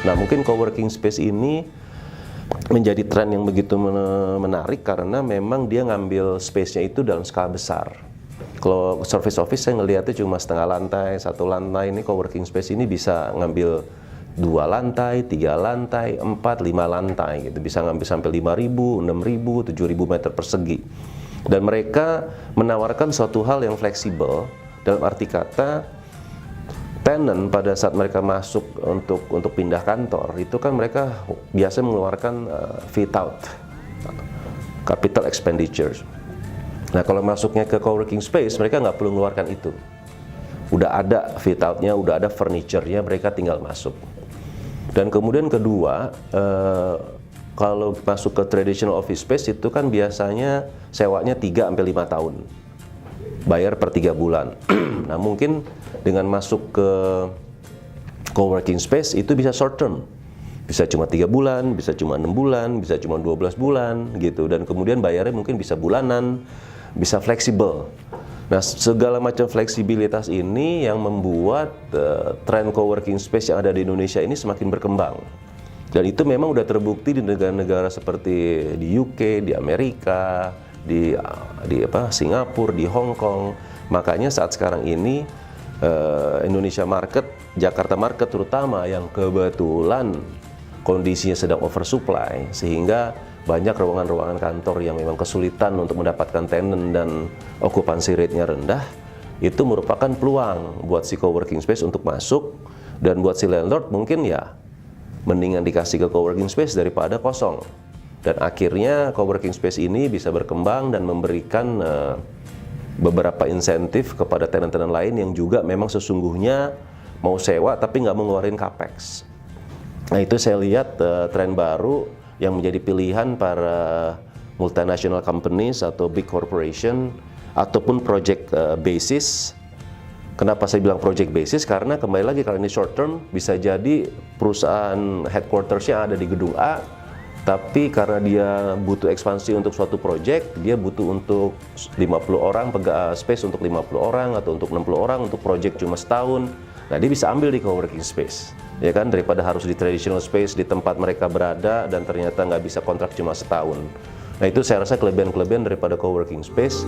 Nah, mungkin coworking space ini menjadi tren yang begitu menarik karena memang dia ngambil space-nya itu dalam skala besar. Kalau service office saya ngelihatnya cuma setengah lantai, satu lantai. Ini coworking space ini bisa ngambil 2 lantai, 3 lantai, 4, 5 lantai gitu. Bisa ngambil sampai 5.000, 6.000, 7.000 meter persegi. Dan mereka menawarkan suatu hal yang fleksibel dalam arti kata tenant pada saat mereka masuk untuk pindah kantor itu kan mereka biasa mengeluarkan fit out, capital expenditures. Nah, kalau masuknya ke coworking space mereka nggak perlu mengeluarkan itu. Udah ada fit outnya, udah ada furniture-nya, mereka tinggal masuk. Dan kemudian kedua, kalau masuk ke traditional office space itu kan biasanya sewanya 3 sampai 5 tahun. Bayar per 3 bulan. Nah, mungkin dengan masuk ke coworking space itu bisa short term. Bisa cuma 3 bulan, bisa cuma 6 bulan, bisa cuma 12 bulan gitu. Dan kemudian bayarnya mungkin bisa bulanan, bisa fleksibel. Nah, segala macam fleksibilitas ini yang membuat tren coworking space yang ada di Indonesia ini semakin berkembang. Dan itu memang udah terbukti di negara-negara seperti di UK, di Amerika, di Singapura, di Hong Kong. Makanya saat sekarang ini Indonesia market, Jakarta market terutama yang kebetulan kondisinya sedang oversupply sehingga banyak ruangan-ruangan kantor yang memang kesulitan untuk mendapatkan tenant dan okupansi rate-nya rendah, itu merupakan peluang buat si coworking space untuk masuk. Dan buat si landlord mungkin ya mendingan dikasih ke coworking space daripada kosong. Dan akhirnya coworking space ini bisa berkembang dan memberikan beberapa insentif kepada tenant-tenant lain yang juga memang sesungguhnya mau sewa tapi nggak mau ngeluarin capex. Nah, itu saya lihat tren baru yang menjadi pilihan para multinational companies atau big corporation ataupun project basis. Kenapa saya bilang project basis? Karena kembali lagi kalau ini short term bisa jadi perusahaan headquarters-nya ada di gedung A, tapi karena dia butuh ekspansi untuk suatu project, dia butuh untuk 50 orang, space untuk 50 orang atau untuk 60 orang untuk project cuma setahun. Nah, dia bisa ambil di coworking space, ya kan, daripada harus di traditional space di tempat mereka berada dan ternyata nggak bisa kontrak cuma setahun. Nah, itu saya rasa kelebihan-kelebihan daripada coworking space.